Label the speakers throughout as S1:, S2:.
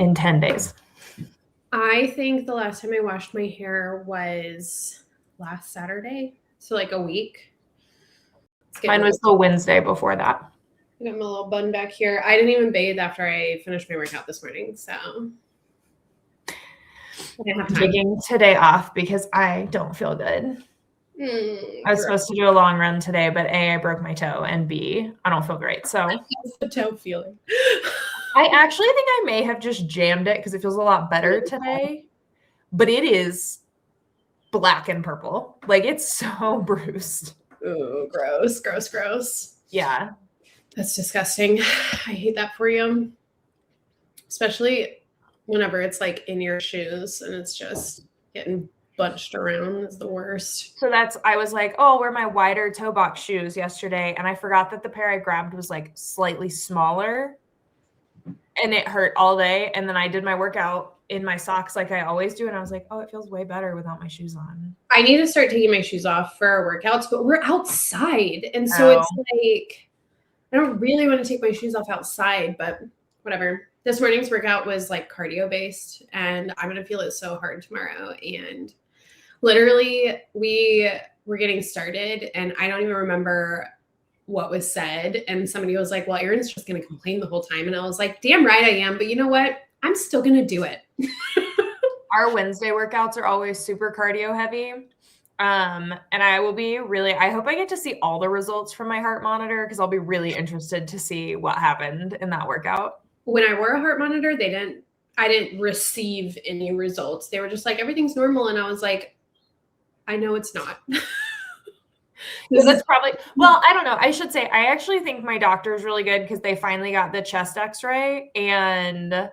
S1: in 10 days.
S2: I think the last time I washed my hair was last Saturday. So like a week.
S1: Mine was the Wednesday before that.
S2: I got my little bun back here. I didn't even bathe after I finished my workout this morning, so I didn't have time.
S1: Taking today off because I don't feel good. I was supposed to do a long run today, but A, I broke my toe, and B, I don't feel great. So
S2: how's the toe feeling?
S1: I actually think I may have just jammed it because it feels a lot better today, but it is black and purple. Like, it's so bruised.
S2: Ooh, gross, gross, gross.
S1: Yeah.
S2: That's disgusting. I hate that for you. Especially whenever it's like in your shoes and it's just getting bunched around is the worst.
S1: So I was like, oh, I'll wear my wider toe box shoes yesterday. And I forgot that the pair I grabbed was like slightly smaller and it hurt all day. And then I did my workout in my socks like I always do. And I was like, oh, it feels way better without my shoes on.
S2: I need to start taking my shoes off for our workouts, but we're outside. And so it's like, I don't really want to take my shoes off outside, but whatever. This morning's workout was like cardio based and I'm going to feel it so hard tomorrow. And literally we were getting started and I don't even remember what was said. And somebody was like, well, Erin's just going to complain the whole time. And I was like, damn right I am. But you know what? I'm still going to do it.
S1: Our Wednesday workouts are always super cardio heavy. And I hope I get to see all the results from my heart monitor because I'll be really interested to see what happened in that workout.
S2: When I wore a heart monitor, I didn't receive any results. They were just like, everything's normal. And I was like, I know it's not.
S1: That's probably, well, I don't know. I should say, I actually think my doctor is really good because they finally got the chest x-ray and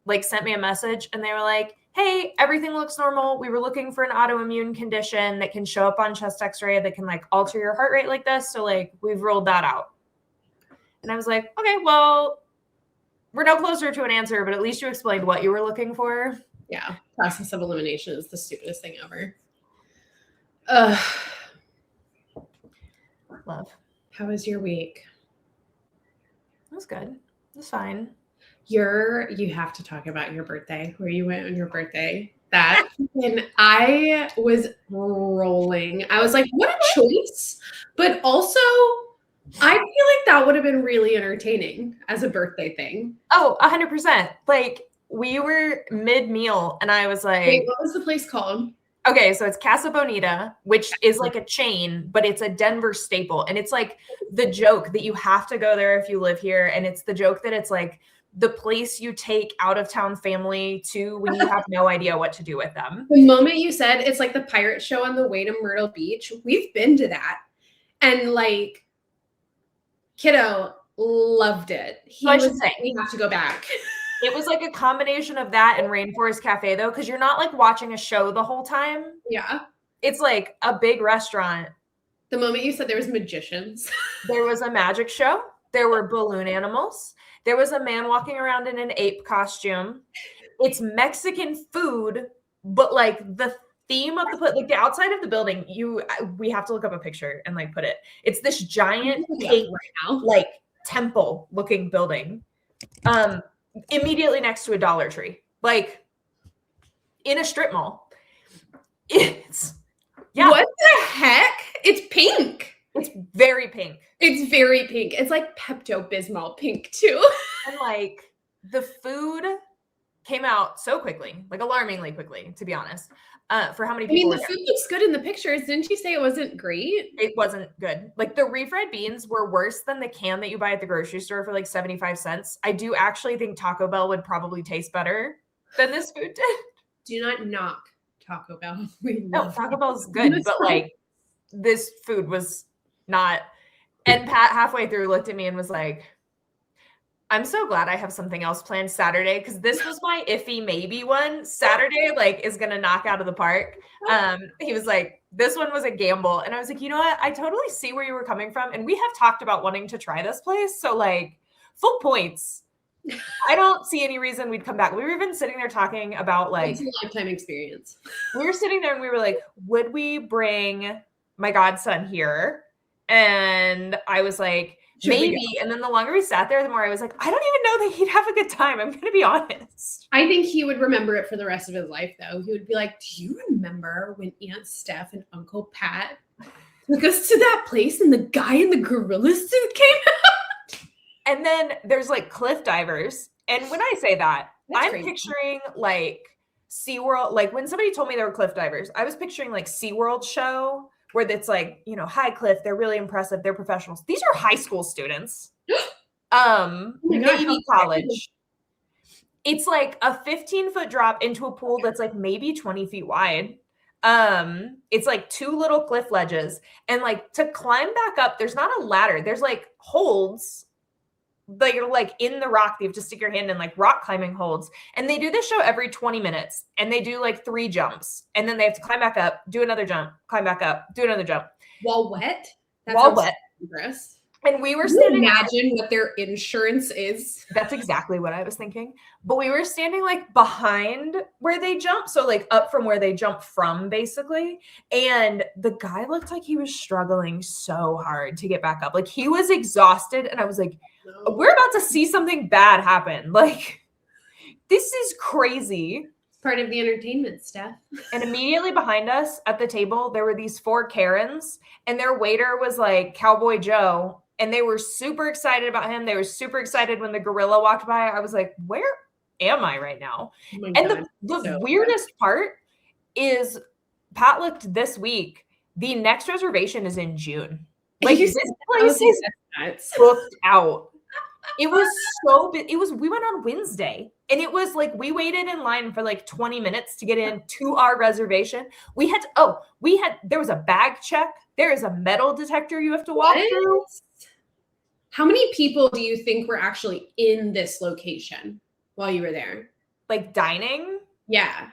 S1: like sent me a message and they were like, hey, everything looks normal. We were looking for an autoimmune condition that can show up on chest x-ray that can like alter your heart rate like this. So like we've ruled that out. And I was like, okay, well, we're no closer to an answer, but at least you explained what you were looking for.
S2: Yeah. Process of elimination is the stupidest thing ever.
S1: Love.
S2: How was your week?
S1: It was good. It was fine.
S2: You have to talk about your birthday, where you went on your birthday. That and I was rolling. I was like, what a choice. But also, I feel like that would have been really entertaining as a birthday thing.
S1: Oh, 100%. Like we were mid-meal and I was like,
S2: wait, what was the place called?
S1: Okay, so it's Casa Bonita, which is like a chain, but it's a Denver staple. And it's like the joke that you have to go there if you live here. And it's the joke that it's like the place you take out of town family to when you have no idea what to do with them.
S2: The moment you said it's like the pirate show on the way to Myrtle Beach, we've been to that. And like, kiddo loved it.
S1: So I should say,
S2: we have to go back.
S1: It was like a combination of that and Rainforest Cafe though, because you're not like watching a show the whole time.
S2: Yeah.
S1: It's like a big restaurant.
S2: The moment you said there was magicians.
S1: There was a magic show. There were balloon animals. There was a man walking around in an ape costume. It's Mexican food, but like the theme of the outside of the building, we have to look up a picture and like put it. It's this giant pink, like temple looking building. Immediately next to a Dollar Tree, like in a strip mall. It's
S2: What the heck? It's pink.
S1: It's very pink.
S2: It's very pink. It's like Pepto-Bismol pink too.
S1: And like the food came out so quickly, like alarmingly quickly, to be honest. For how many people?
S2: I mean, the food looks good in the pictures. Didn't you say it wasn't great?
S1: It wasn't good. Like the refried beans were worse than the can that you buy at the grocery store for like 75 cents. I do actually think Taco Bell would probably taste better than this food did.
S2: Do not knock Taco Bell.
S1: No, Taco Bell's good, but like this food was not. And Pat halfway through looked at me and was like, I'm so glad I have something else planned Saturday because this was my iffy maybe one. Saturday like is gonna knock out of the park. He was like, this one was a gamble. And I was like, you know what? I totally see where you were coming from. And we have talked about wanting to try this place. So like full points. I don't see any reason we'd come back. We were even sitting there talking about like
S2: it's a lifetime experience.
S1: We were sitting there and we were like, would we bring my godson here? And I was like, Maybe. And then the longer we sat there, the more I was like, I don't even know that he'd have a good time. I'm going to be honest.
S2: I think he would remember it for the rest of his life, though. He would be like, do you remember when Aunt Steph and Uncle Pat took us to that place and the guy in the gorilla suit came out?
S1: And then there's like cliff divers. And when I say that, I'm picturing like SeaWorld. Like when somebody told me they were cliff divers, I was picturing like SeaWorld show where it's like, you know, high cliff. They're really impressive. They're professionals. These are high school students. Maybe college. It's like a 15-foot drop into a pool that's like maybe 20 feet wide. It's like 2 little cliff ledges. And like to climb back up, there's not a ladder. There's like holds that you're like in the rock. You have to stick your hand in, like rock climbing holds. And they do this show every 20 minutes. And they do like 3 jumps. And then they have to climb back up, do another jump, climb back up, do another jump.
S2: While wet?
S1: While wet.
S2: Dangerous.
S1: And we were standing.
S2: Imagine what their insurance is.
S1: That's exactly what I was thinking. But we were standing like behind where they jump. So like up from where they jump from, basically. And the guy looked like he was struggling so hard to get back up. Like he was exhausted. And I was like, we're about to see something bad happen. Like, this is crazy.
S2: It's part of the entertainment, Steph.
S1: And immediately behind us at the table, there were these 4 Karens. And their waiter was like Cowboy Joe. And they were super excited about him. They were super excited when the gorilla walked by. I was like, where am I right now? Oh and the weirdest part is Pat looked this week. The next reservation is in June. Like this place is booked out. It was so big. We went on Wednesday and it was like, we waited in line for like 20 minutes to get into our reservation. There was a bag check. There is a metal detector you have to walk through.
S2: How many people do you think were actually in this location while you were there?
S1: Like dining?
S2: Yeah.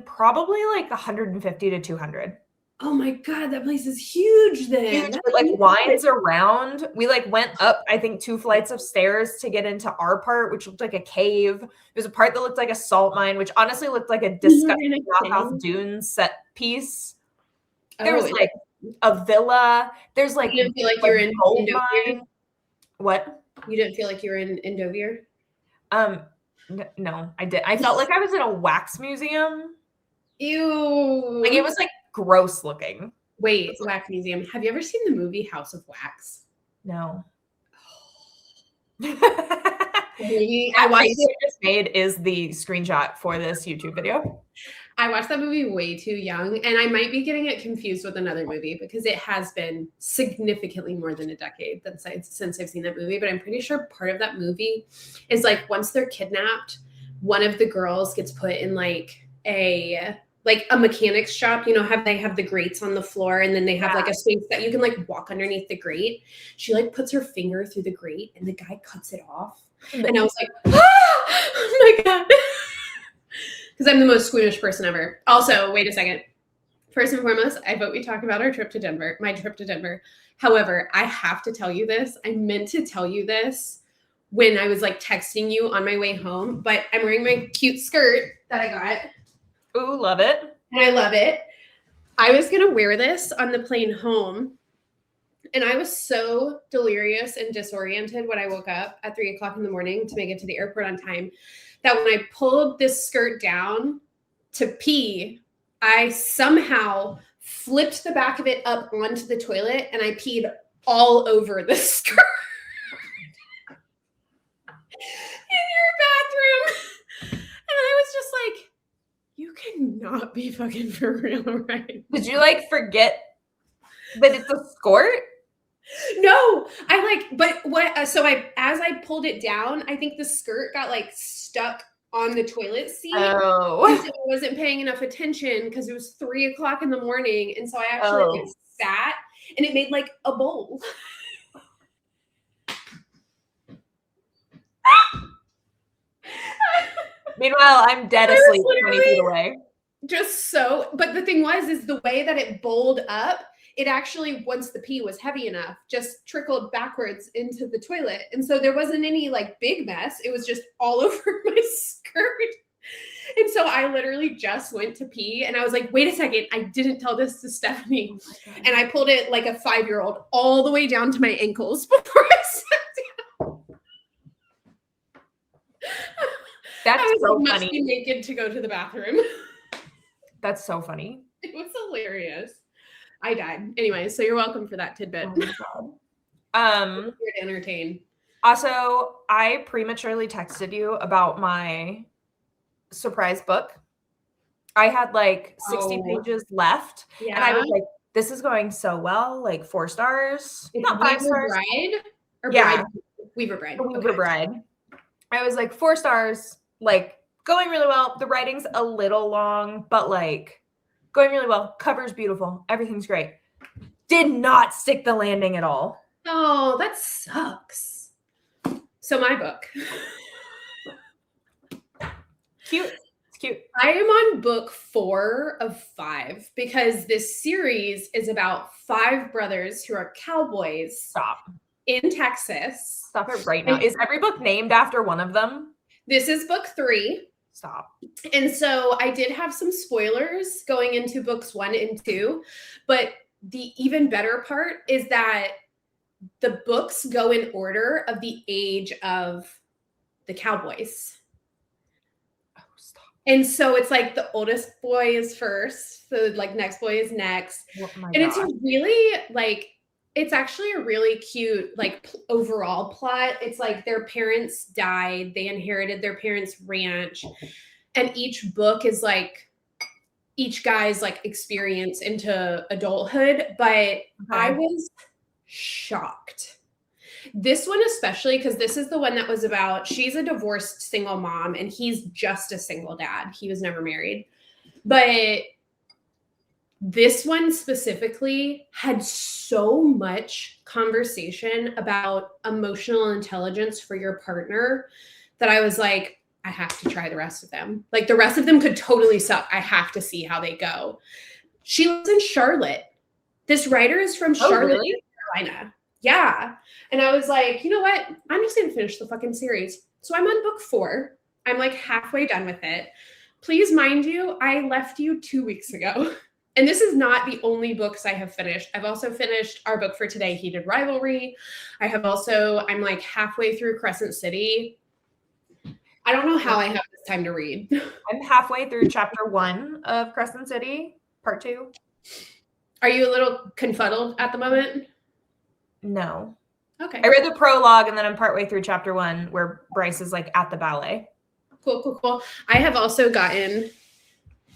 S1: Probably like 150 to 200.
S2: Oh my God, that place is huge then.
S1: Huge, but like winds around. We like went up, I think 2 flights of stairs to get into our part, which looked like a cave. There's a part that looked like a salt mine, which honestly looked like a disgusting House Dunes set piece. There was like a villa. There's like,
S2: you didn't feel like you were in Indovier?
S1: What?
S2: You didn't feel like you were in Indovier?
S1: No, I did. I felt like I was in a wax museum.
S2: Ew.
S1: Like it was like gross looking.
S2: Wait, wax museum. Have you ever seen the movie House of Wax?
S1: No.
S2: I watched it.
S1: Just made is the screenshot for this YouTube video.
S2: I watched that movie way too young, and I might be getting it confused with another movie because it has been significantly more than a decade since I've seen that movie. But I'm pretty sure part of that movie is like once they're kidnapped, one of the girls gets put in like a mechanic's shop. You know how they have the grates on the floor, and then they have like a space that you can like walk underneath the grate. She like puts her finger through the grate, and the guy cuts it off. And I was like, oh my God. Because I'm the most squeamish person ever. Also, wait a second. First and foremost, I vote we talk about my trip to Denver. However, I have to tell you this. I meant to tell you this when I was like texting you on my way home, but I'm wearing my cute skirt that I got.
S1: Ooh, love it.
S2: And I love it. I was going to wear this on the plane home. And I was so delirious and disoriented when I woke up at 3:00 in the morning to make it to the airport on time that when I pulled this skirt down to pee, I somehow flipped the back of it up onto the toilet and I peed all over the skirt in your bathroom. And I was just like, you cannot be fucking for real, right?
S1: Did you like forget that it's a skirt?
S2: No, as I pulled it down, I think the skirt got like stuck on the toilet seat.
S1: Oh.
S2: I wasn't paying enough attention because it was 3:00 in the morning. And so I actually sat and it made like a bowl.
S1: Meanwhile, I'm dead asleep 20 feet away.
S2: But the thing is the way that it bowled up, it actually, once the pee was heavy enough, just trickled backwards into the toilet. And so there wasn't any like big mess. It was just all over my skirt. And so I literally just went to pee and I was like, wait a second, I didn't tell this to Stephanie. And I pulled it like a 5-year-old all the way down to my ankles before I sat down.
S1: That's
S2: I was
S1: so
S2: like,
S1: funny.
S2: must be naked to go to the bathroom.
S1: That's so funny.
S2: It was hilarious. I died. Anyway, so you're welcome for that tidbit.
S1: Oh my God.
S2: Here to entertain.
S1: Also, I prematurely texted you about my surprise book. I had like 60 pages left.
S2: Yeah.
S1: And I was like, this is going so well, like 4 stars,
S2: It's
S1: not 5 stars.
S2: Bride or
S1: yeah.
S2: Weaver Bride.
S1: Weaver Bride. I was like 4 stars, like going really well. The writing's a little long, but like going really well. Cover's beautiful. Everything's great. Did not stick the landing at all.
S2: Oh, that sucks. So my book.
S1: Cute. It's cute.
S2: I am on book 4 of 5 because this series is about 5 brothers who are cowboys.
S1: Stop.
S2: In Texas.
S1: Stop it right now. Is every book named after one of them?
S2: This is book 3.
S1: Stop.
S2: And so I did have some spoilers going into books 1 and 2, but the even better part is that the books go in order of the age of the cowboys.
S1: Oh, stop.
S2: And so it's like the oldest boy is first, the like next boy is next.
S1: Oh my
S2: and it's
S1: gosh.
S2: a really like it's actually a really cute like overall plot. It's like their parents died, they inherited their parents' ranch, and each book is like each guy's like experience into adulthood. But I was shocked. This one especially, because this is the one that was about, she's a divorced single mom and he's just a single dad. He was never married. But this one specifically had so much conversation about emotional intelligence for your partner that I was like, I have to try the rest of them. Like the rest of them could totally suck. I have to see how they go. She lives in Charlotte. This writer is from Charlotte,
S1: really?
S2: North Carolina. Yeah. And I was like, you know what? I'm just going to finish the fucking series. So I'm on book 4. I'm like halfway done with it. Please mind you, I left you 2 weeks ago. And this is not the only books I have finished. I've also finished our book for today, Heated Rivalry. I'm like halfway through Crescent City. I don't know how I have this time to read.
S1: I'm halfway through chapter 1 of Crescent City, part 2.
S2: Are you a little confuddled at the moment?
S1: No.
S2: Okay.
S1: I read the prologue and then I'm partway through chapter 1 where Bryce is like at the ballet.
S2: Cool. I have also gotten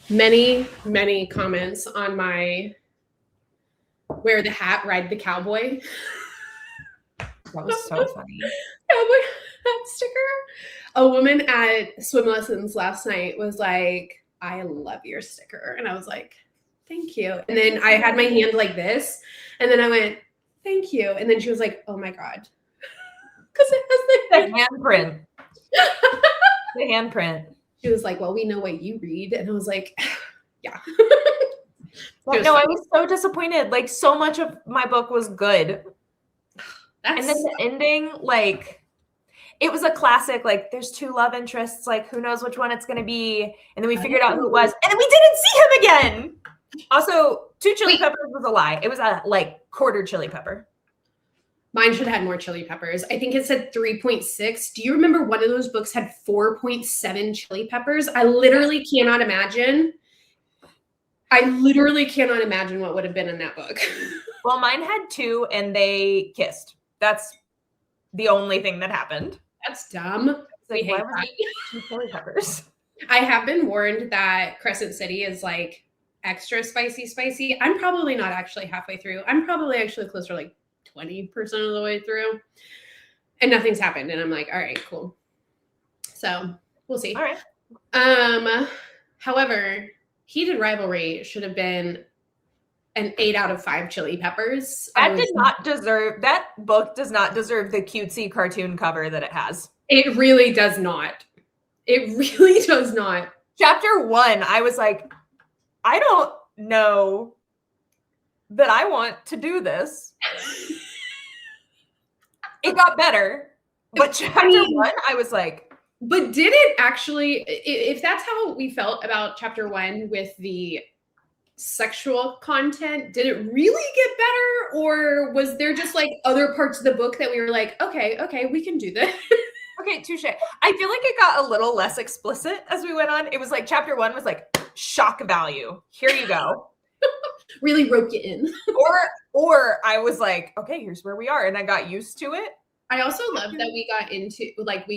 S2: many, many comments on my wear the hat, ride the cowboy.
S1: That was so funny.
S2: Cowboy hat sticker. A woman at swim lessons last night was like, I love your sticker. And I was like, thank you. And then I had my hand like this. And then I went, thank you. And then she was like, oh my God. Because it has
S1: the handprint. The handprint.
S2: She was like, well, we know what you read. And I was like, yeah.
S1: No, I was so disappointed. Like so much of my book was good. And then the ending, like it was a classic, like there's 2 love interests, like who knows which one it's going to be. And then we figured out who it was. And then we didn't see him again. Also, 2 chili peppers was a lie. It was a like quarter chili pepper.
S2: Mine should have had more chili peppers. I think it said 3.6. Do you remember one of those books had 4.7 chili peppers? I literally cannot imagine. What would have been in that book.
S1: Well, mine had 2 and they kissed. That's the only thing that happened.
S2: That's dumb.
S1: Like, why was it 2 chili peppers?
S2: I have been warned that Crescent City is like extra spicy. I'm probably not actually halfway through. I'm probably actually closer like 20% of the way through. And nothing's happened. And I'm like, all right, cool. So we'll see.
S1: All right.
S2: However, Heated Rivalry should have been an 8 out of 5 chili peppers.
S1: That book does not deserve the cutesy cartoon cover that it has.
S2: It really does not. It really does not.
S1: Chapter 1, I was like, I don't know that I want to do this. It got better. But chapter 1, I was like,
S2: But did it actually, if that's how we felt about chapter 1 with the sexual content, did it really get better? Or was there just like other parts of the book that we were like, okay, we can do this?
S1: Okay, touche. I feel like it got a little less explicit as we went on. It was like chapter 1 was like shock value. Here you go.
S2: Really rope you in.
S1: or I was like, okay, here's where we are. And I got used to it.
S2: I also love that we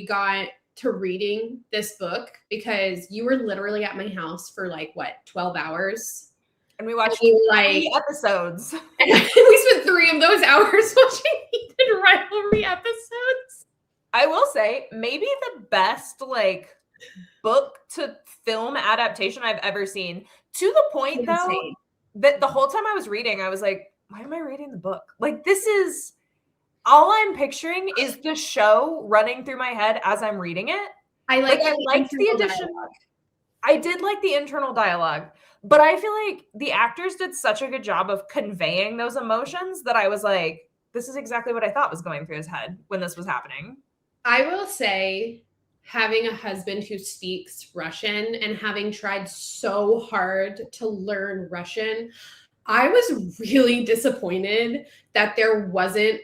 S2: got to reading this book because you were literally at my house for like what, 12 hours?
S1: And we watched
S2: 3
S1: episodes.
S2: And we spent 3 of those hours watching Heated Rivalry episodes.
S1: I will say, maybe the best like book to film adaptation I've ever seen. To the point though, that the whole time I was reading, I was like, why am I reading the book? Like, this is all I'm picturing is the show running through my head as I'm reading it. I liked the addition. Dialogue. I did like the internal dialogue, but I feel like the actors did such a good job of conveying those emotions that I was like, this is exactly what I thought was going through his head when this was happening.
S2: I will say, having a husband who speaks Russian and having tried so hard to learn Russian, I was really disappointed that there wasn't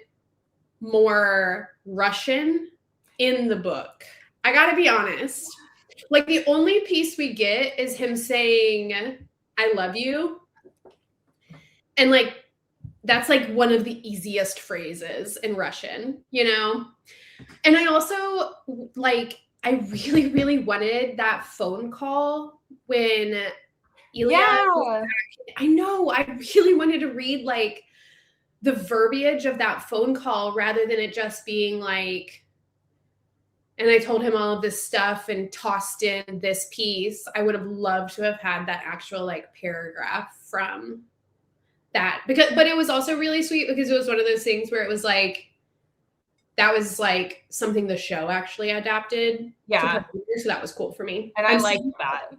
S2: more Russian in the book. I gotta be honest. Like, the only piece we get is him saying, I love you. And like, that's like one of the easiest phrases in Russian, you know? And I also like, I really, really wanted that phone call when Ilya. Yeah. I know. I really wanted to read like the verbiage of that phone call rather than it just being like, and I told him all of this stuff and tossed in this piece. I would have loved to have had that actual like paragraph from that, but it was also really sweet because it was one of those things where it was like, that was like something the show actually adapted.
S1: Yeah.
S2: So that was cool for me.
S1: And I liked that.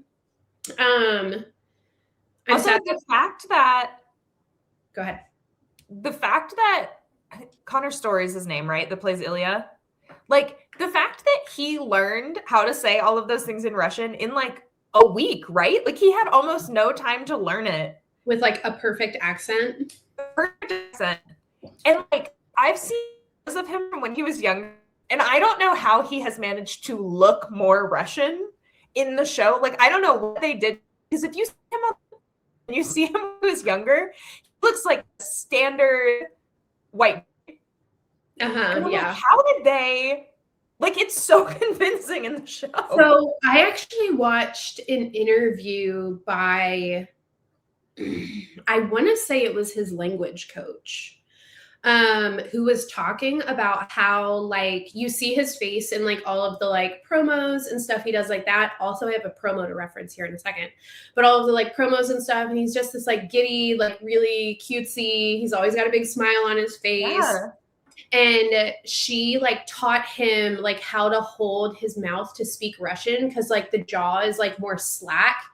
S2: Also,
S1: the fact that,
S2: go ahead.
S1: The fact that Connor Story is his name, right? That plays Ilya. Like, the fact that he learned how to say all of those things in Russian in like a week, right? Like, he had almost no time to learn it.
S2: With like a perfect accent.
S1: And like, I've seen of him from when he was young, and I don't know how he has managed to look more Russian in the show. Like, I don't know what they did, because if you see him when he was younger, he looks like a standard white.
S2: Yeah.
S1: Like, how did they? Like, it's so convincing in the show.
S2: So I actually watched an interview by, I want to say it was his language coach. Who was talking about how like you see his face in like all of the like promos and stuff he does like that. Also, I have a promo to reference here in a second, but all of the like promos and stuff, and he's just this like giddy, like really cutesy. He's always got a big smile on his face. Yeah. And she like taught him like how to hold his mouth to speak Russian because like the jaw is like more slack,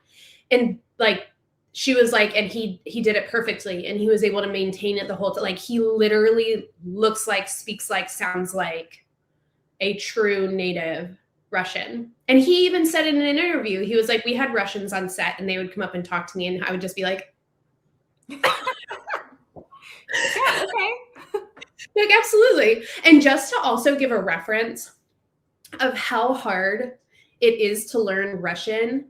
S2: and like she was like, and he did it perfectly, and he was able to maintain it the whole time. Like, he literally looks like, speaks like, sounds like a true native Russian. And he even said in an interview, he was like, we had Russians on set and they would come up and talk to me and I would just be like,
S1: yeah, okay.
S2: Like, absolutely. And just to also give a reference of how hard it is to learn Russian,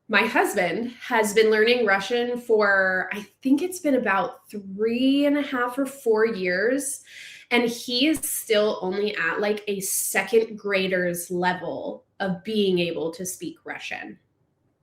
S2: my husband has been learning Russian for, I think it's been about 3.5 or 4 years. And he is still only at like a second grader's level of being able to speak Russian.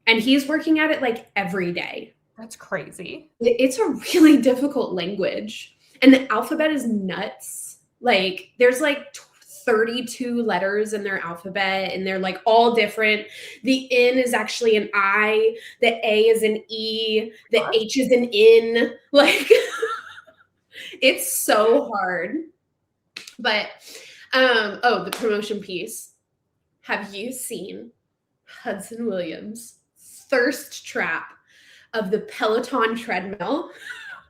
S2: And he's working at it like every day.
S1: That's crazy.
S2: It's a really difficult language. And the alphabet is nuts. Like, there's like 32 letters in their alphabet, and they're like all different. The N is actually an I, the A is an E, the H is an N. Like, it's so hard. But, the promotion piece. Have you seen Hudson Williams' thirst trap of the Peloton treadmill?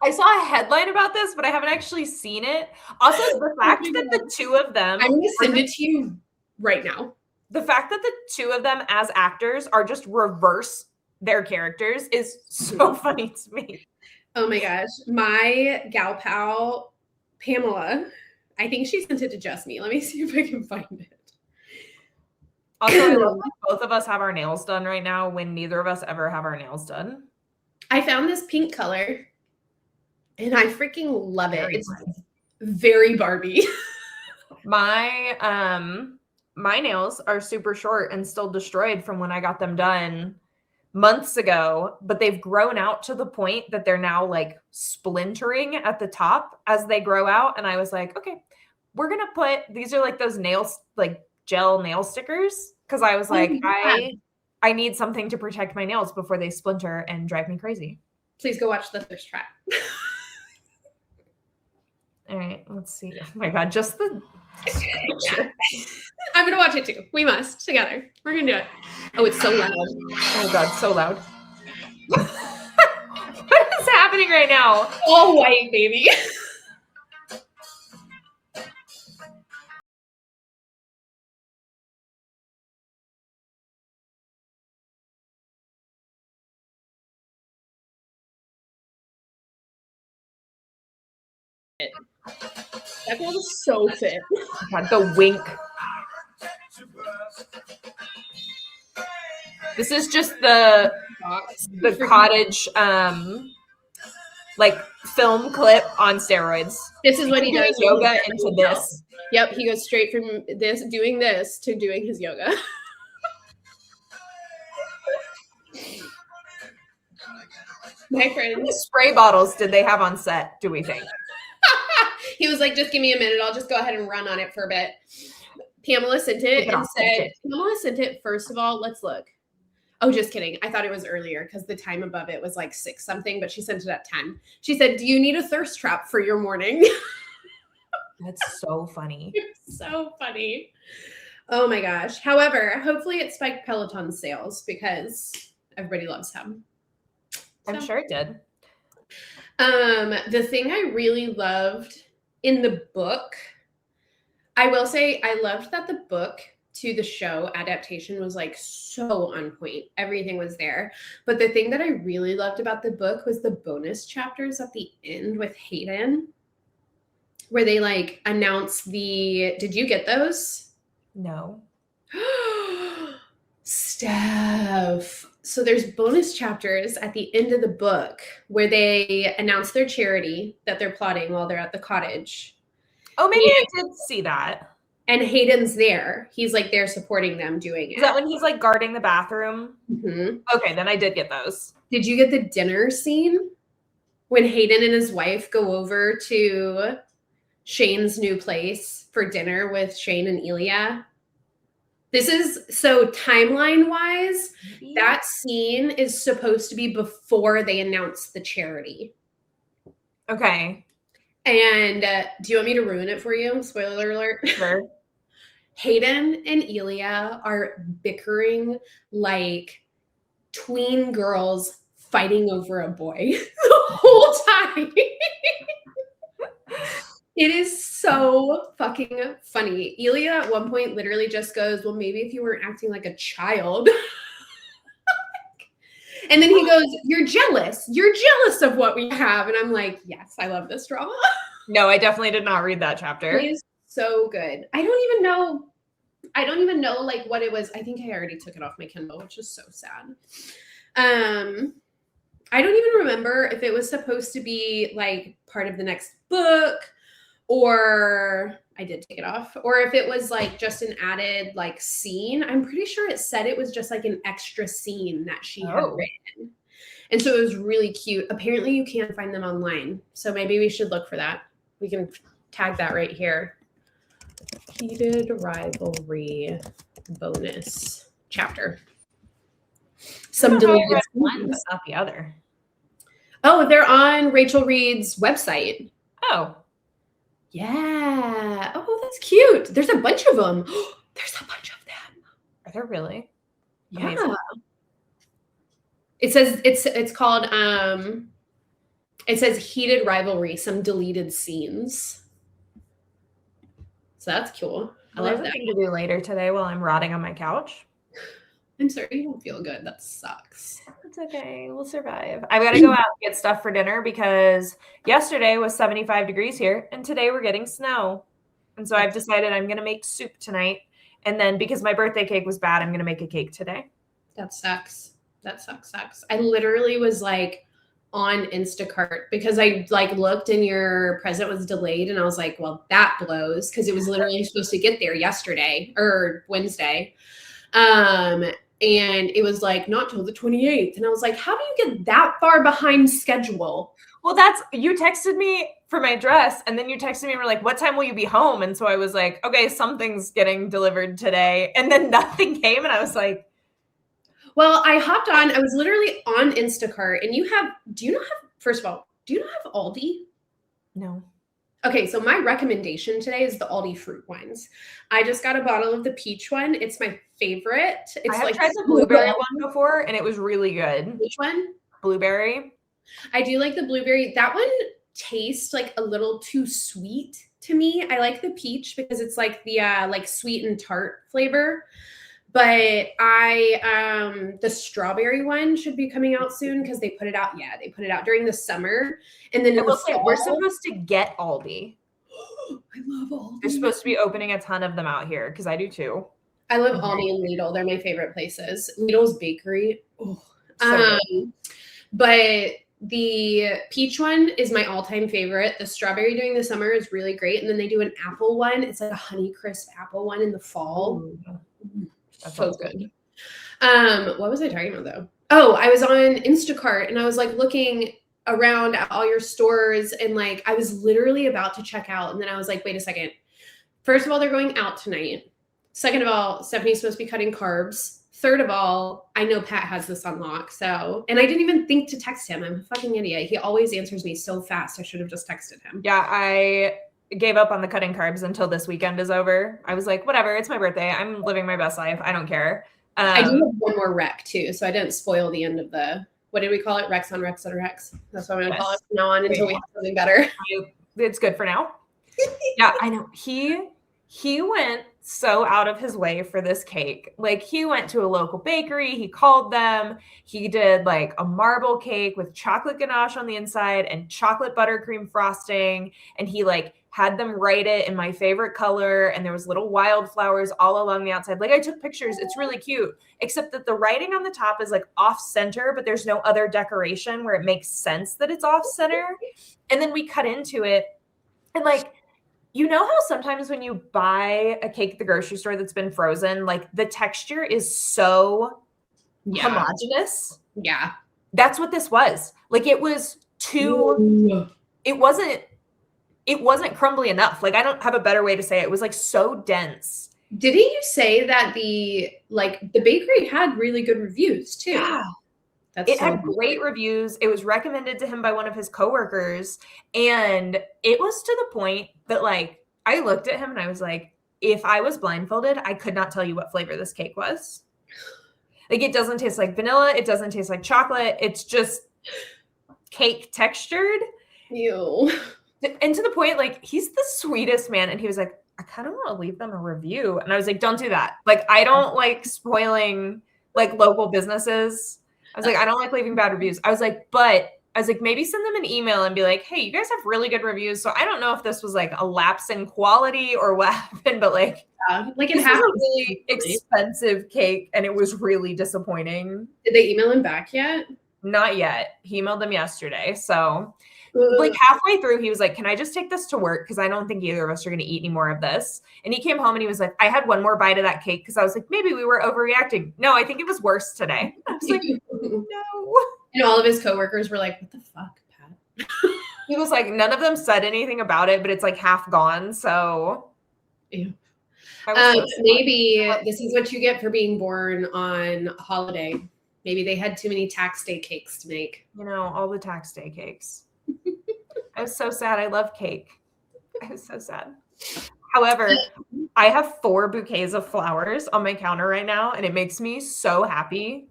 S1: I saw a headline about this, but I haven't actually seen it. Also, the fact that the two of them...
S2: I'm going to send it to you right now.
S1: the fact that the two of them as actors are just reverse their characters is so funny to me.
S2: Oh my gosh. My gal pal, Pamela, I think she sent it to just me. Let me see if I can find it.
S1: Also, I love that both of us have our nails done right now when neither of us ever have our nails done.
S2: I found this pink color and I freaking love it. It's
S1: nice.
S2: Very Barbie.
S1: My nails are super short and still destroyed from when I got them done months ago, but they've grown out to the point that they're now like splintering at the top as they grow out. And I was like, okay, we're going to put, these are like those nails, like gel nail stickers. Cause I was like, I need something to protect my nails before they splinter and drive me crazy.
S2: Please go watch the thirst trap.
S1: All right, let's see. Oh my God, just the picture.
S2: I'm going to watch it too. We must together. We're going to do it. Oh, it's so loud.
S1: Oh God, so loud. What is happening right now?
S2: All white, baby. That girl is so fit.
S1: God, the wink. This is just the cottage like film clip on steroids.
S2: This is what he does.
S1: Yoga into this.
S2: Yep, he goes straight from doing this to doing his yoga. My friend.
S1: How many spray bottles did they have on set, do we think?
S2: He was like, just give me a minute. I'll just go ahead and run on it for a bit. Pamela sent it and said, Pamela sent it, first of all, let's look. Oh, just kidding. I thought it was earlier because the time above it was like 6 something, but she sent it at 10. She said, do you need a thirst trap for your morning?
S1: That's so funny.
S2: So funny. Oh my gosh. However, hopefully it spiked Peloton sales because everybody loves him.
S1: I'm sure it did.
S2: The thing I really loved in the book, I will say I loved that the book to the show adaptation was like so on point. Everything was there. But the thing that I really loved about the book was the bonus chapters at the end with Hayden, where they like announce did you get those?
S1: No.
S2: Steph. So there's bonus chapters at the end of the book where they announce their charity that they're plotting while they're at the cottage.
S1: Oh, maybe I did see that.
S2: And Hayden's there. He's like there supporting them doing it.
S1: Is that when he's like guarding the bathroom?
S2: Mm-hmm.
S1: Okay, then I did get those.
S2: Did you get the dinner scene? When Hayden and his wife go over to Shane's new place for dinner with Shane and Elia. This is, so timeline-wise, that scene is supposed to be before they announce the charity.
S1: Okay.
S2: And do you want me to ruin it for you? Spoiler alert.
S1: Sure.
S2: Hayden and Elia are bickering like tween girls fighting over a boy the whole time. It is so fucking funny. Elia at one point literally just goes, well, maybe if you weren't acting like a child. And then he goes, you're jealous. You're jealous of what we have. And I'm like, yes, I love this drama.
S1: No, I definitely did not read that chapter.
S2: It is so good. I don't even know like what it was. I think I already took it off my Kindle, which is so sad. I don't even remember if it was supposed to be like part of the next book, or I did take it off, or if it was like just an added like scene. I'm pretty sure it said it was just like an extra scene that she had written. And so it was really cute. Apparently you can find them online. So maybe we should look for that. We can tag that right here. Heated Rivalry bonus chapter. Some deleted
S1: one, but not the other.
S2: Oh, they're on Rachel Reed's website.
S1: Oh.
S2: Yeah. Oh, that's cute. There's a bunch of them. There's a bunch of them.
S1: Are there really?
S2: Yeah.
S1: Amazing.
S2: It says it's called it says Heated Rivalry, some deleted scenes. So that's cool. I love
S1: have a
S2: that.
S1: thing to do later today while I'm rotting on my couch.
S2: I'm sorry you don't feel good. That sucks.
S1: It's okay. We'll survive. I've got to go out and get stuff for dinner because yesterday was 75 degrees here and today we're getting snow. And so I've decided I'm going to make soup tonight. And then because my birthday cake was bad, I'm going to make a cake today.
S2: That sucks. That sucks. I literally was like on Instacart because I like looked and your present was delayed and I was like, well, that blows because it was literally supposed to get there yesterday or Wednesday. And it was like not till the 28th. And I was like, how do you get that far behind schedule?
S1: Well, you texted me for my dress and then you texted me and were like, what time will you be home? And so I was like, okay, something's getting delivered today. And then nothing came. And I was like,
S2: well, I hopped on, I was literally on Instacart and do you not have Aldi?
S1: No.
S2: Okay, so my recommendation today is the Aldi fruit wines. I just got a bottle of the peach one. It's my favorite.
S1: I have tried the blueberry one before and it was really good.
S2: Which one?
S1: Blueberry.
S2: I do like the blueberry. That one tastes like a little too sweet to me. I like the peach because it's like the like sweet and tart flavor. But the strawberry one should be coming out soon because they put it out. Yeah, they put it out during the summer. And then
S1: we're supposed to get Aldi.
S2: I love Aldi.
S1: They're supposed to be opening a ton of them out here because I do too.
S2: I love Aldi and Lidl. They're my favorite places. Lidl's bakery. Oh. But the peach one is my all-time favorite. The strawberry during the summer is really great. And then they do an apple one. It's like a Honeycrisp apple one in the fall.
S1: That's
S2: so good. What was I talking about though? Oh, I was on Instacart and I was like looking around at all your stores and like I was literally about to check out and then I was like, wait a second. First of all, they're going out tonight. Second of all, Stephanie's supposed to be cutting carbs. Third of all, I know Pat has this on lock. So, and I didn't even think to text him. I'm a fucking idiot. He always answers me so fast. I should have just texted him.
S1: Yeah, I gave up on the cutting carbs until this weekend is over. I was like, whatever, it's my birthday. I'm living my best life. I don't care.
S2: I do have one more rec too. So I didn't spoil the end of the, what did we call it? Rex on Rex on Rex. That's what I'm going to call it from now on until we have something better.
S1: It's good for now. Yeah, I know. He went so out of his way for this cake. Like he went to a local bakery. He called them. He did like a marble cake with chocolate ganache on the inside and chocolate buttercream frosting. And he like had them write it in my favorite color. And there was little wildflowers all along the outside. Like I took pictures. It's really cute, except that the writing on the top is like off center, but there's no other decoration where it makes sense that it's off center. And then we cut into it and like, you know how sometimes when you buy a cake at the grocery store that's been frozen, like the texture is so homogenous?
S2: Yeah.
S1: That's what this was. Like it was it wasn't crumbly enough. Like I don't have a better way to say it. It was like so dense.
S2: Didn't you say that the bakery had really good reviews too?
S1: Yeah. It had great reviews. It was recommended to him by one of his coworkers. And it was to the point that like, I looked at him and I was like, if I was blindfolded, I could not tell you what flavor this cake was. Like, it doesn't taste like vanilla. It doesn't taste like chocolate. It's just cake textured.
S2: Ew.
S1: And to the point, like, he's the sweetest man. And he was like, I kind of want to leave them a review. And I was like, don't do that. Like, I don't like spoiling like local businesses. I was like, I don't like leaving bad reviews. I was like, maybe send them an email and be like, hey, you guys have really good reviews. So I don't know if this was like a lapse in quality or what happened, but like,
S2: it
S1: was a really expensive cake and it was really disappointing.
S2: Did they email him back yet?
S1: Not yet. He emailed them yesterday. So like halfway through, he was like, can I just take this to work? Because I don't think either of us are going to eat any more of this. And he came home and he was like, I had one more bite of that cake because I was like, maybe we were overreacting. No, I think it was worse today. I was like, no.
S2: And all of his coworkers were like, what the fuck, Pat?
S1: He was like, none of them said anything about it, but it's like half gone. So
S2: maybe this is what you get for being born on a holiday. Maybe they had too many tax day cakes to make.
S1: You know, all the tax day cakes. I was so sad. I love cake. I was so sad. However, I have 4 bouquets of flowers on my counter right now, and it makes me so happy.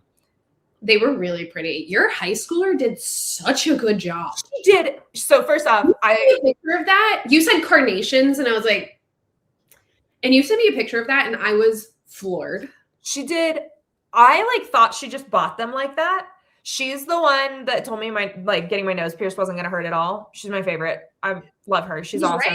S2: They were really pretty. Your high schooler did such a good job.
S1: She did. So first off,
S2: I took a picture of that. You said carnations, and I was like, And you sent me a picture of that and I was floored.
S1: She did. I like thought she just bought them like that. She's the one that told me my like getting my nose pierced wasn't gonna hurt at all. She's my favorite. I love her. She's awesome.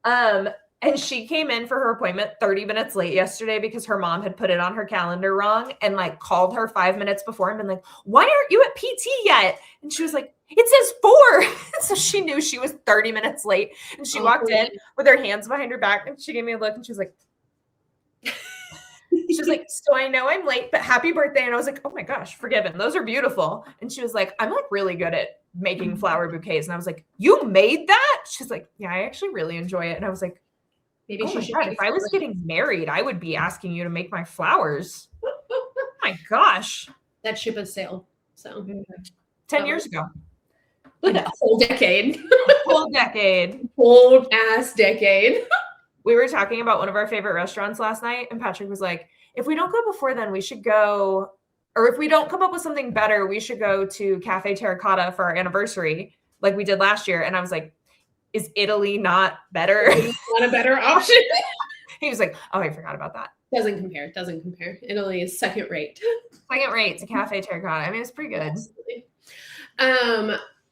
S1: Right. And she came in for her appointment 30 minutes late yesterday because her mom had put it on her calendar wrong and like called her 5 minutes before and been like, why aren't you at PT yet? And she was like, it says 4. So she knew she was 30 minutes late. And she walked in with her hands behind her back and she gave me a look and she was like, she's like, so I know I'm late, but happy birthday. And I was like, oh my gosh, forgiven. Those are beautiful. And she was like, I'm like really good at making flower bouquets. And I was like, you made that? She's like, yeah, I actually really enjoy it. And I was like, maybe she should. If I was getting married, I would be asking you to make my flowers. Oh my gosh.
S2: That ship has sailed. So
S1: 10 years ago.
S2: A whole decade.
S1: A whole decade.
S2: Whole ass decade.
S1: We were talking about one of our favorite restaurants last night, and Patrick was like, if we don't go before then, we should go, or if we don't come up with something better, we should go to Cafe Terracotta for our anniversary, like we did last year. And I was like, is Italy not better?
S2: Not a better option.
S1: He was like, oh, I forgot about that.
S2: Doesn't compare. Italy is second rate.
S1: Second rate to Cafe Terracotta. I mean, it's pretty good.
S2: Absolutely.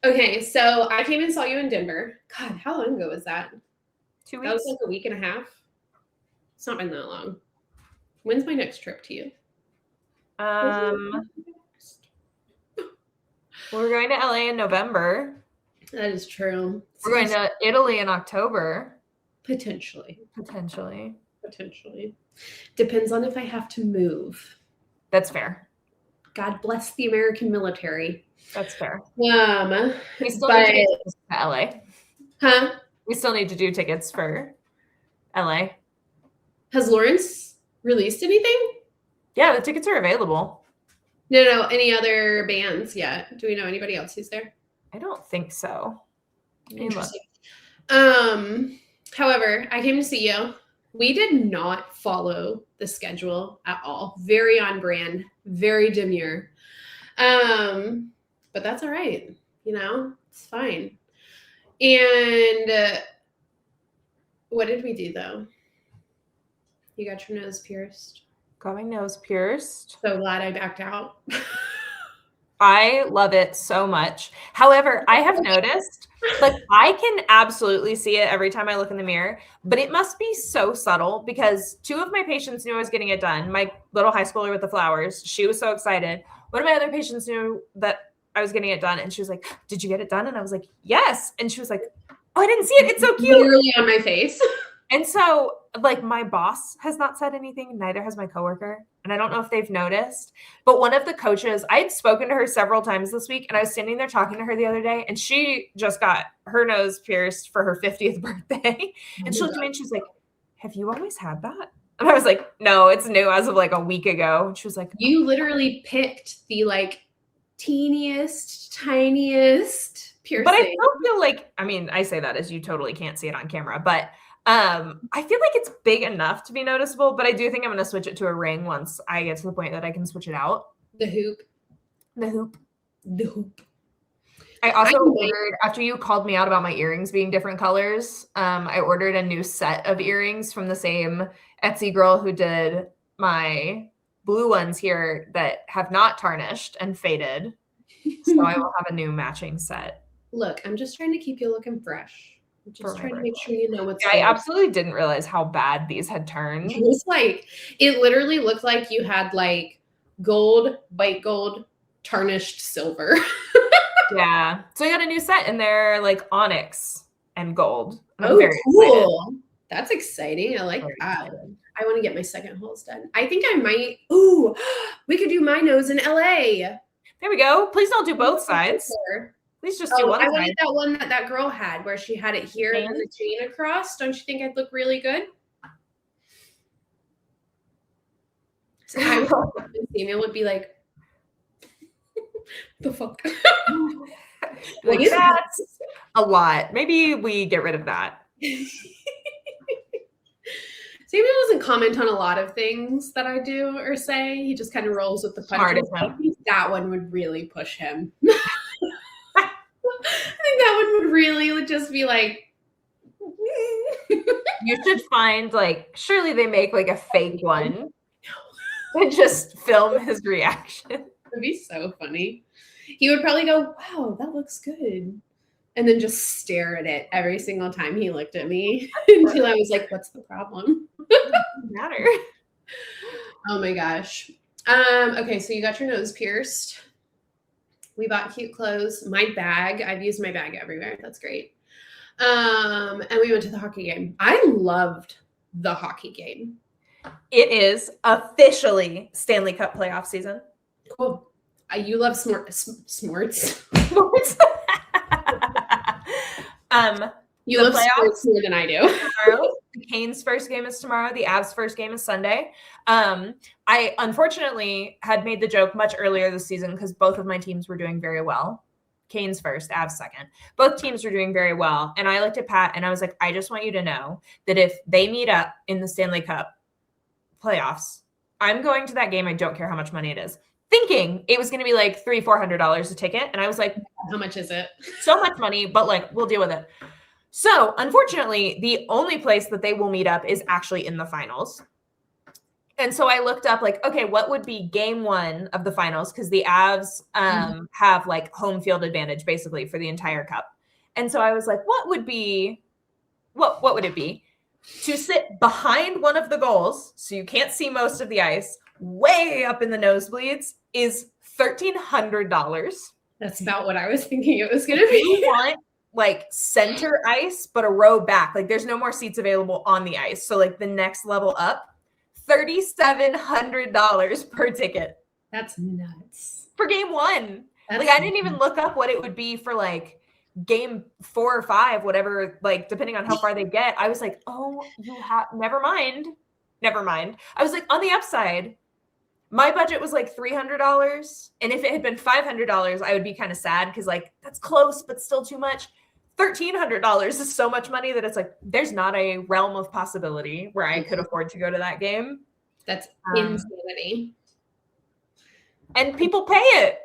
S2: Okay, so I came and saw you in Denver. God, how long ago was that?
S1: 2 weeks.
S2: That was like a week and a half. It's not been that long. When's my next trip to you?
S1: We're going to LA in November.
S2: That is true.
S1: We're going to Italy in October.
S2: Potentially. Depends on if I have to move.
S1: That's fair.
S2: God bless the American military.
S1: That's fair.
S2: We
S1: still need to get to LA.
S2: Huh?
S1: We still need to do tickets for LA.
S2: Has Lawrence released anything?
S1: Yeah, the tickets are available.
S2: No. Any other bands yet? Do we know anybody else who's there?
S1: I don't think so.
S2: Interesting. However, I came to see you. We did not follow the schedule at all. Very on brand, very demure. But that's all right. You know, it's fine. And what did we do though? You got your nose pierced.
S1: Got my nose pierced.
S2: So glad I backed out.
S1: I love it so much. However, I have noticed, like, I can absolutely see it every time I look in the mirror, but it must be so subtle because 2 of my patients knew I was getting it done. My little high schooler with the flowers, she was so excited. One of my other patients knew that I was getting it done, and she was like, did you get it done? And I was like, yes. And she was like, oh, I didn't see it. It's so cute.
S2: Literally on my face.
S1: And so, like, my boss has not said anything, neither has my coworker. And I don't know if they've noticed, but one of the coaches, I had spoken to her several times this week, and I was standing there talking to her the other day, and she just got her nose pierced for her 50th birthday. And she looked at me and she was like, have you always had that? And I was like, no, it's new as of like a week ago. And she was like,
S2: you literally picked the like teeniest, tiniest piercing.
S1: But I still feel like, I mean, I say that as you totally can't see it on camera, but I feel like it's big enough to be noticeable, but I do think I'm going to switch it to a ring once I get to the point that I can switch it out.
S2: The hoop.
S1: I also ordered, after you called me out about my earrings being different colors, I ordered a new set of earrings from the same Etsy girl who did my blue ones here that have not tarnished and faded. So I will have a new matching set.
S2: Look, I'm just trying to keep you looking fresh. I'm just trying to make sure you know what's
S1: I absolutely didn't realize how bad these had turned.
S2: It was like, it literally looked like you had like gold, white gold, tarnished silver.
S1: Yeah. So I got a new set and they're like onyx and gold.
S2: I'm very cool. Excited. That's exciting. I like that. Excited. I want to get my second holes done. I think I might. Ooh, we could do my nose in LA.
S1: There we go. Please don't do both sides. Please just do one.
S2: I wanted that one that girl had where she had it here and the chain across. Don't you think I'd look really good? So Samuel would be like, the fuck?
S1: Like, that's a lot. Maybe we get rid of that.
S2: Samuel doesn't comment on a lot of things that I do or say. He just kind of rolls with the punches. I think that one would really push him. I think that one would really just be like,
S1: You should find, like, surely they make like a fake one and just film his reaction.
S2: It'd be so funny. He would probably go, wow, that looks good. And then just stare at it every single time he looked at me until I was like, what's the problem?
S1: It doesn't matter.
S2: Oh my gosh. Okay, so you got your nose pierced. We bought cute clothes. My bag, I've used my bag everywhere. That's great. And we went to the hockey game. I loved the hockey game.
S1: It is officially Stanley Cup playoff season.
S2: Cool. You love s'mores. You love sports more than I do.
S1: Tomorrow, the Canes' first game is tomorrow. The Avs' first game is Sunday. I unfortunately had made the joke much earlier this season because both of my teams were doing very well. Canes first, Avs second. Both teams were doing very well. And I looked at Pat and I was like, I just want you to know that if they meet up in the Stanley Cup playoffs, I'm going to that game. I don't care how much money it is. Thinking it was going to be like $300-$400 a ticket. And I was like,
S2: how much is it?
S1: So much money, but like, we'll deal with it. So unfortunately, the only place that they will meet up is actually in the finals. And so I looked up like, okay, what would be game one of the finals? Because the Avs have like home field advantage basically for the entire cup. And so I was like, what would it be to sit behind one of the goals so you can't see most of the ice, way up in the nosebleeds, is $1,300.
S2: That's about what I was thinking it was going to be.
S1: You want like center ice, but a row back. Like there's no more seats available on the ice. So like the next level up, $3,700 per ticket.
S2: That's nuts.
S1: For game one.
S2: That's
S1: I didn't even look up what it would be for like game 4 or 5, whatever, like depending on how far they get. I was like, oh, never mind. I was like, on the upside, my budget was like $300. And if it had been $500, I would be kind of sad because like that's close, but still too much. $1,300 is so much money that it's like there's not a realm of possibility where I could afford to go to that game.
S2: That's insanity.
S1: And people pay it.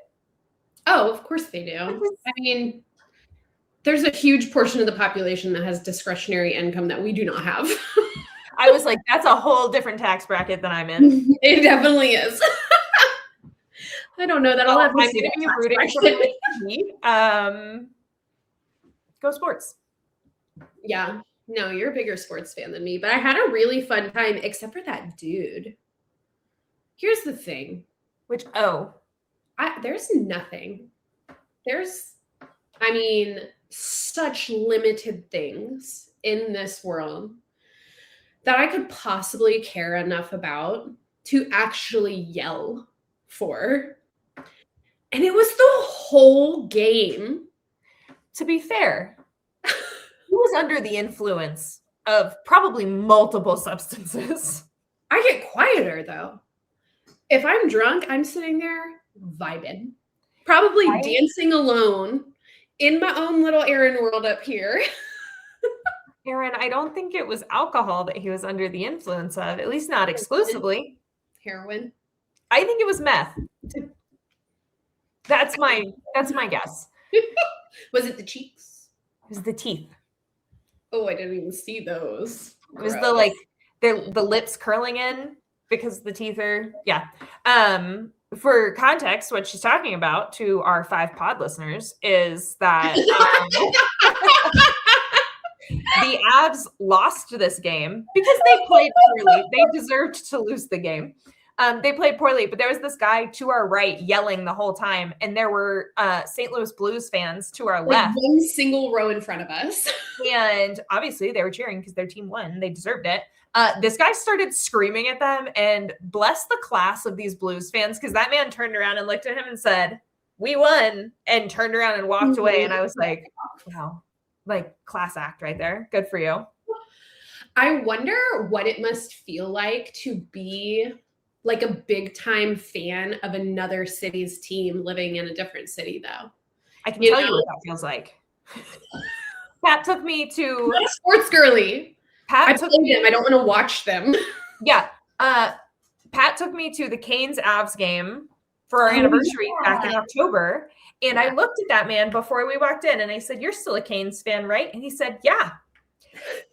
S2: Oh, of course they do. I mean, there's a huge portion of the population that has discretionary income that we do not have.
S1: I was like, that's a whole different tax bracket than I'm in.
S2: It definitely is. I don't know that I'll ever see
S1: I'm going to be rooting for Go Sports.
S2: Yeah. No, you're a bigger sports fan than me, but I had a really fun time, except for that dude. Here's the thing. There's nothing. Such limited things in this world that I could possibly care enough about to actually yell for. And it was the whole game.
S1: To be fair, he was under the influence of probably multiple substances.
S2: I get quieter though. If I'm drunk, I'm sitting there vibing, probably dancing alone in my own little Erin world up here.
S1: Erin, I don't think it was alcohol that he was under the influence of, at least not exclusively.
S2: Heroin.
S1: I think it was meth. That's my guess.
S2: Was it the cheeks?
S1: It was the teeth.
S2: Oh, I didn't even see those.
S1: It was the lips curling in because the teeth are, yeah. For context, what she's talking about to our 5 pod listeners is that the Avs lost this game because they played poorly. They deserved to lose the game. They played poorly, but there was this guy to our right yelling the whole time, and there were St. Louis Blues fans to our left.
S2: One single row in front of us.
S1: And obviously they were cheering because their team won. They deserved it. This guy started screaming at them, and bless the class of these Blues fans, because that man turned around and looked at him and said, "We won," and turned around and walked away. And I was like, wow, like class act right there. Good for you.
S2: I wonder what it must feel like to be like a big time fan of another city's team living in a different city, though.
S1: I can tell you what that feels like. Pat took me to
S2: sports girly. I don't want to watch them.
S1: Yeah. Pat took me to the Canes Avs game for our anniversary back in October. And I looked at that man before we walked in and I said, "You're still a Canes fan, right?" And he said, "Yeah."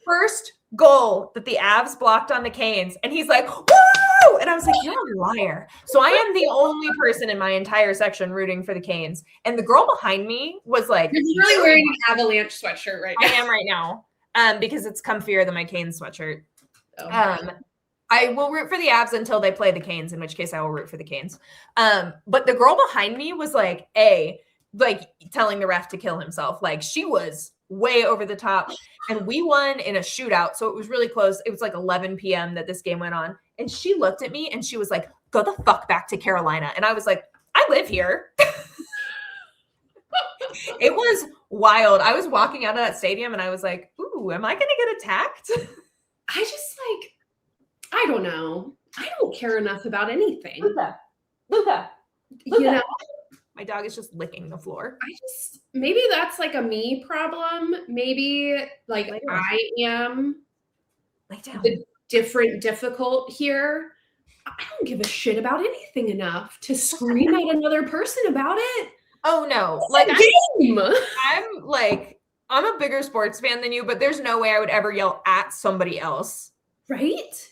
S1: First goal that the Avs blocked on the Canes, and he's like, woo! And I was like, you're a liar. So I am the only person in my entire section rooting for the Canes. And the girl behind me was like,
S2: you're literally wearing an Avalanche sweatshirt right now.
S1: I am right now. Because it's comfier than my Canes sweatshirt.
S2: Oh.
S1: I will root for the Avs until they play the Canes, in which case I will root for the Canes. But the girl behind me was like, telling the ref to kill himself. Like, she was way over the top. And we won in a shootout. So it was really close. It was like 11 p.m. that this game went on. And she looked at me and she was like, go the fuck back to Carolina. And I was like, I live here. It was wild. I was walking out of that stadium and I was like, ooh, am I going to get attacked?
S2: I just I don't know. I don't care enough about anything.
S1: Luca.
S2: You know?
S1: My dog is just licking the floor.
S2: Maybe that's like a me problem. Maybe I am the difficult here. I don't give a shit about anything enough to scream at another person about it.
S1: Oh no. I'm a bigger sports fan than you, but there's no way I would ever yell at somebody else.
S2: Right?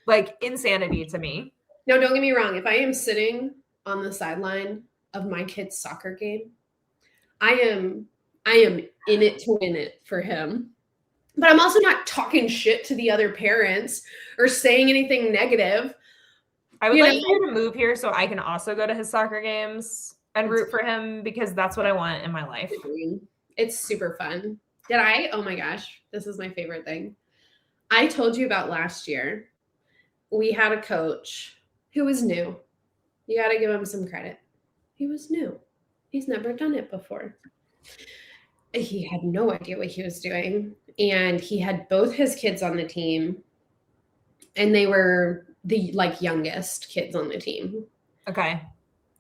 S1: Like, insanity to me.
S2: No, don't get me wrong. If I am sitting on the sideline of my kid's soccer game, I am in it to win it for him. But I'm also not talking shit to the other parents or saying anything negative.
S1: I would like you to move here so I can also go to his soccer games and root for him, because that's what I want in my life.
S2: It's super fun. Oh my gosh, this is my favorite thing. I told you about last year. We had a coach who was new. You got to give him some credit. He was new. He's never done it before. He had no idea what he was doing. And he had both his kids on the team. And they were the youngest kids on the team.
S1: Okay.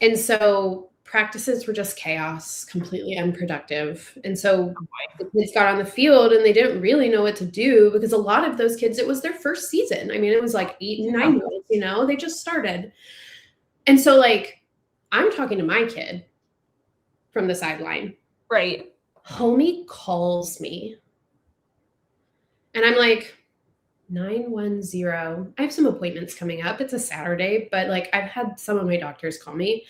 S2: And so practices were just chaos, completely unproductive. And so the kids got on the field and they didn't really know what to do, because a lot of those kids, it was their first season. I mean, it was like 8 and 9 years olds, they just started. And so I'm talking to my kid from the sideline.
S1: Right.
S2: Homie calls me and I'm like, 910. I have some appointments coming up. It's a Saturday, but I've had some of my doctors call me.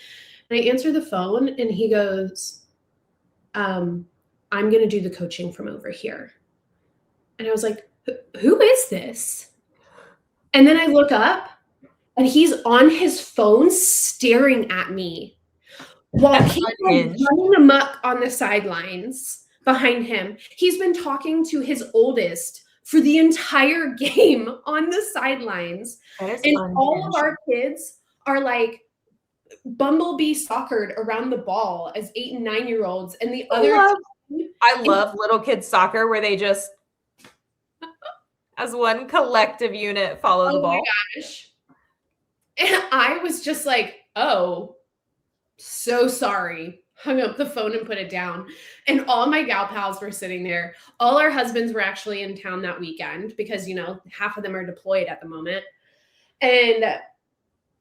S2: And I answer the phone and he goes, I'm going to do the coaching from over here. And I was like, who is this? And then I look up and he's on his phone staring at me while he's running amok on the sidelines behind him. He's been talking to his oldest for the entire game on the sidelines. And all of our kids are bumblebee soccered around the ball as 8 and 9 year olds, and the other
S1: I love little kids soccer where they just as one collective unit follow the ball.
S2: Oh my gosh. And I was just like, oh, so sorry. Hung up the phone and put it down. And all my gal pals were sitting there. All our husbands were actually in town that weekend because, half of them are deployed at the moment. And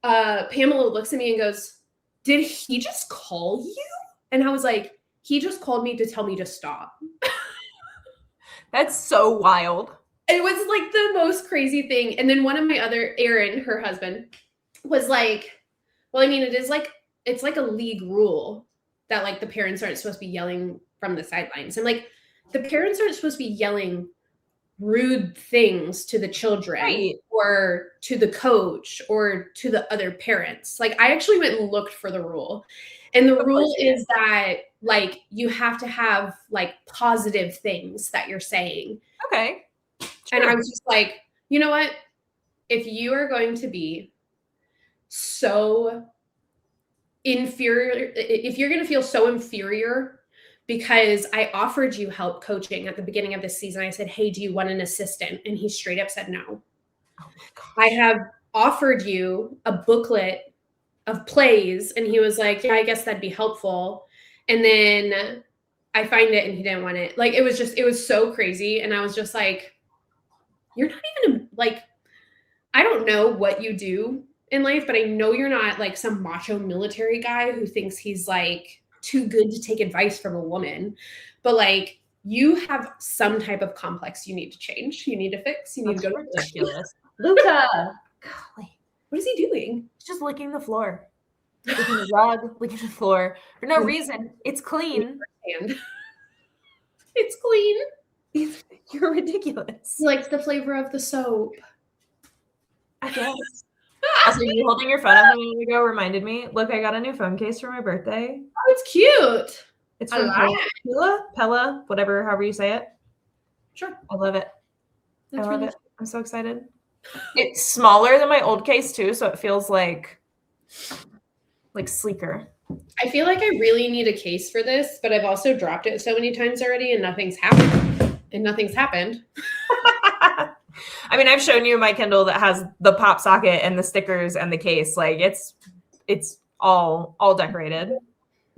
S2: Pamela looks at me and goes, did he just call you? And I was like, he just called me to tell me to stop.
S1: That's so wild.
S2: It was the most crazy thing. And then one of my other, Erin, her husband, was like, well, I mean, it's like a league rule that the parents aren't supposed to be yelling from the sidelines. And the parents aren't supposed to be yelling rude things to the children, right, or to the coach or to the other parents. I actually went and looked for the rule. And the rule is that you have to have positive things that you're saying.
S1: Okay.
S2: Sure. And I was just like, you know what? If you are going to be so inferior, if you're going to feel so inferior because I offered you help coaching at the beginning of this season, I said, hey, do you want an assistant? And he straight up said no. Oh my gosh. I have offered you a booklet of plays. And he was like, yeah, I guess that'd be helpful. And then I find it and he didn't want it. It was so crazy. And I was just like, you're not even I don't know what you do in life, but I know you're not some macho military guy who thinks he's too good to take advice from a woman. But you have some type of complex you need to change. You need to fix. You need to go to
S1: ridiculous. Luca. Golly.
S2: What is he doing?
S1: He's just licking the floor. Licking the rug, licking the floor. For no reason. It's clean.
S2: It's clean.
S1: You're ridiculous.
S2: He likes the flavor of the soap.
S1: I guess. Also, you holding your phone up a minute ago reminded me. Look, I got a new phone case for my birthday.
S2: Oh, it's cute.
S1: It's from Pella, whatever, however you say it.
S2: Sure.
S1: I love it.
S2: That's
S1: I love it. I'm so excited. It's smaller than my old case too, so it feels like sleeker.
S2: I feel like I really need a case for this, but I've also dropped it so many times already and nothing's happened.
S1: I mean, I've shown you my Kindle that has the pop socket and the stickers and the case. Like it's all decorated.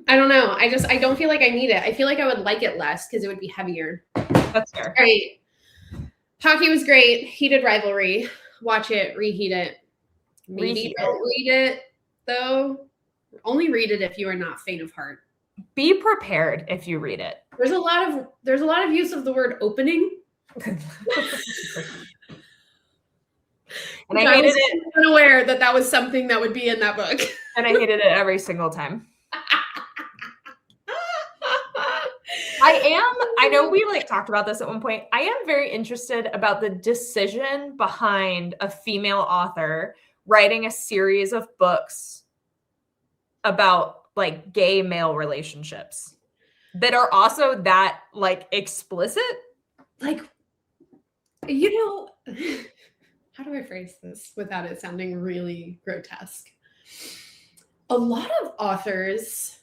S2: I don't know. I don't feel like I need it. I feel like I would like it less because it would be heavier.
S1: That's fair.
S2: All right. Hockey was great. Heated rivalry. Watch it, reheat it. Maybe don't read it though. Only read it if you are not faint of heart.
S1: Be prepared if you read it.
S2: There's a lot of use of the word opening.
S1: And I hated it.
S2: Unaware that was something that would be in that book.
S1: And I hated it every single time. I know we talked about this at one point. I am very interested about the decision behind a female author writing a series of books about gay male relationships that are also that explicit.
S2: How do I phrase this without it sounding really grotesque? A lot of authors,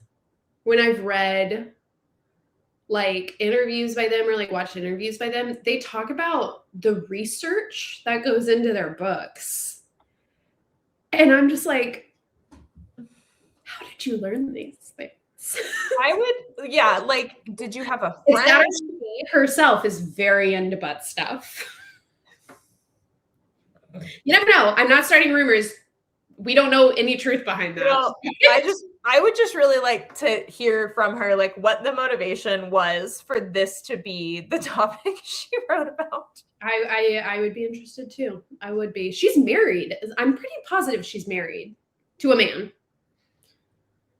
S2: when I've read interviews by them or watched interviews by them, they talk about the research that goes into their books. And I'm just like, how did you learn these things?
S1: Did you have a friend?
S2: She herself is very into butt stuff. You never know. I'm not starting rumors. We don't know any truth behind that.
S1: Well, I would just really like to hear from her, what the motivation was for this to be the topic she wrote about.
S2: I would be interested too. I would be. She's married. I'm pretty positive she's married to a man.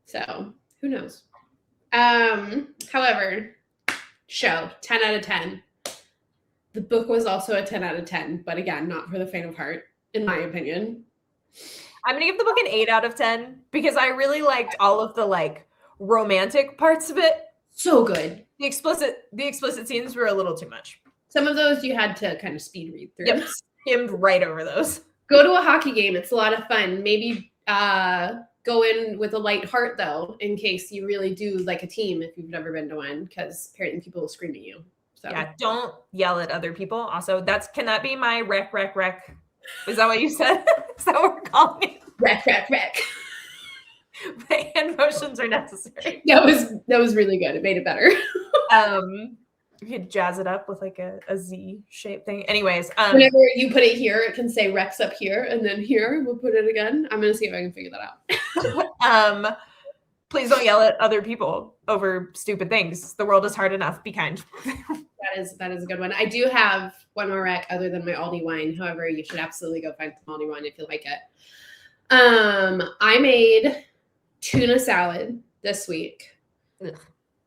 S2: So who knows? However, show 10 out of 10. The book was also a 10 out of 10, but again, not for the faint of heart, in my opinion.
S1: I'm going to give the book an 8 out of 10 because I really liked all of the romantic parts of it.
S2: So good.
S1: The explicit scenes were a little too much.
S2: Some of those you had to kind of speed read through.
S1: Yep, skimmed right over those.
S2: Go to a hockey game. It's a lot of fun. Maybe go in with a light heart though, in case you really do like a team if you've never been to one, because apparently people will scream at you. So
S1: yeah, don't yell at other people. Also, can that be my rec? Is that what you said? Is that what we're calling it?
S2: Rec.
S1: My hand motions are necessary.
S2: That was really good. It made it better.
S1: You could jazz it up with a Z shape thing. Anyways,
S2: whenever you put it here, it can say Rex up here, and then here we'll put it again. I'm gonna see if I can figure that
S1: out. Please don't yell at other people over stupid things. The world is hard enough. Be kind.
S2: That is a good one. I do have one more rec other than my Aldi wine. However, you should absolutely go find some Aldi wine if you like it. I made tuna salad this week.
S1: Ugh.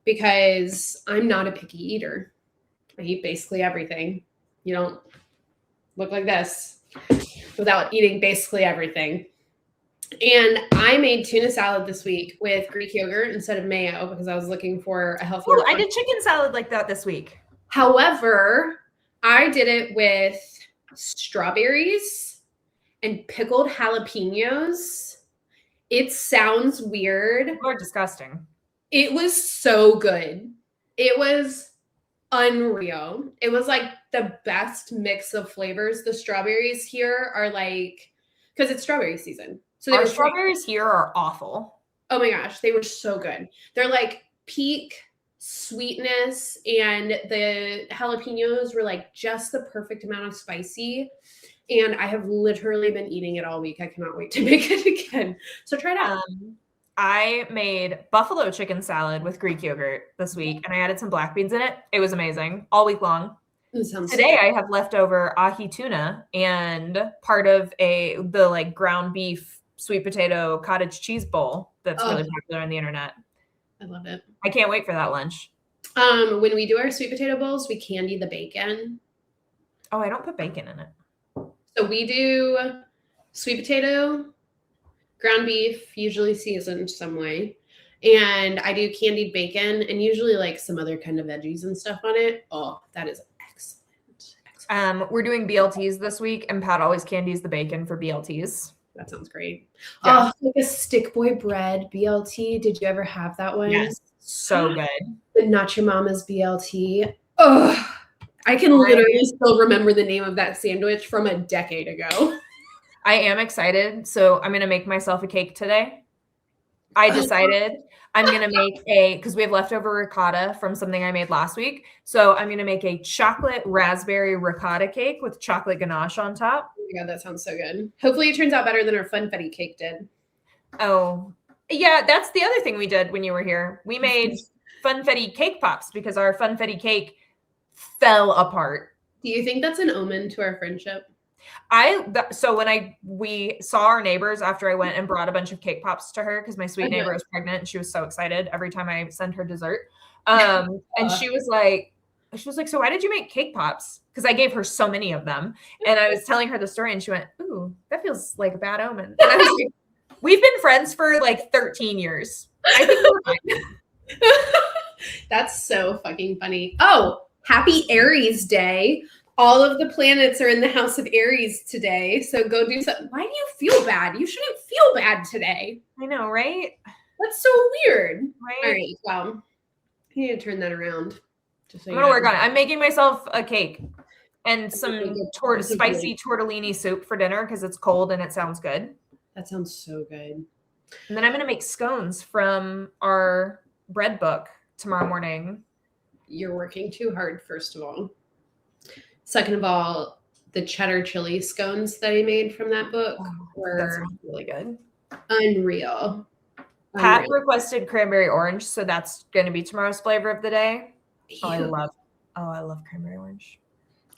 S2: Because I'm not a picky eater. I eat basically everything. You don't look like this without eating basically everything. And I made tuna salad this week with Greek yogurt instead of mayo because I was looking for a healthier.
S1: Oh, I did chicken salad like that this week.
S2: However, I did it with strawberries and pickled jalapenos. It sounds weird.
S1: Or disgusting.
S2: It was so good. It was unreal. It was the best mix of flavors. The strawberries here are because it's strawberry season. So
S1: our strawberries here are awful.
S2: Oh my gosh, they were so good. They're peak sweetness, and the jalapenos were just the perfect amount of spicy. And I have literally been eating it all week. I cannot wait to make it again. So try it out.
S1: I made buffalo chicken salad with Greek yogurt this week, and I added some black beans in it. It was amazing all week long. Today I have leftover ahi tuna and part of the like ground beef sweet potato cottage cheese bowl that's really popular on the internet.
S2: I love it.
S1: I can't wait for that lunch.
S2: When we do our sweet potato bowls, we candy the bacon.
S1: Oh, I don't put bacon in it.
S2: So we do sweet potato, ground beef, usually seasoned some way. And I do candied bacon and usually like some other kind of veggies and stuff on it. Oh, that is excellent.
S1: We're doing BLTs this week, and Pat always candies the bacon for BLTs.
S2: That sounds great.
S1: Yeah.
S2: Oh, like a stick boy bread BLT. Did you ever have that one?
S1: Yes, so good.
S2: The Not Your Mama's BLT. Oh, I can literally still remember the name of that sandwich from a decade ago.
S1: I am excited. So I'm going to make myself a cake today. I decided I'm going to make because we have leftover ricotta from something I made last week. So I'm going to make a chocolate raspberry ricotta cake with chocolate ganache on top.
S2: Oh my God, that sounds so good. Hopefully it turns out better than our funfetti cake did.
S1: Oh, yeah. That's the other thing we did when you were here. We made funfetti cake pops because our funfetti cake fell apart.
S2: Do you think that's an omen to our friendship?
S1: So when we saw our neighbors after I went and brought a bunch of cake pops to her because my sweet neighbor was pregnant and she was so excited every time I send her dessert. And she was like, so why did you make cake pops? Because I gave her so many of them. And I was telling her the story and she went, ooh, that feels like a bad omen. And I was like, we've been friends for like 13 years. I think we're fine.
S2: That's so fucking funny. Oh, happy Aries Day. All of the planets are in the house of Aries today. So go do something. Why do you feel bad? You shouldn't feel bad today.
S1: I know, right?
S2: That's so weird.
S1: Right.
S2: All right. Well, I need to turn that around.
S1: I'm going to work on it. I'm making myself a cake and some spicy tortellini soup for dinner because it's cold and it sounds good.
S2: That sounds so good.
S1: And then I'm going to make scones from our bread book tomorrow morning.
S2: You're working too hard, first of all. Second of all, the cheddar chili scones that I made from that book were
S1: really good.
S2: Unreal.
S1: Pat requested cranberry orange, so that's going to be tomorrow's flavor of the day. Oh, I love cranberry orange.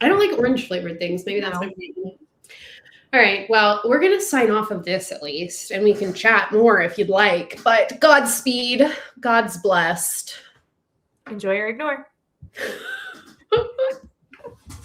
S2: I don't like orange flavored things. Maybe that's my favorite. All right. Well, we're going to sign off of this at least, and we can chat more if you'd like. But Godspeed. God's blessed.
S1: Enjoy or ignore.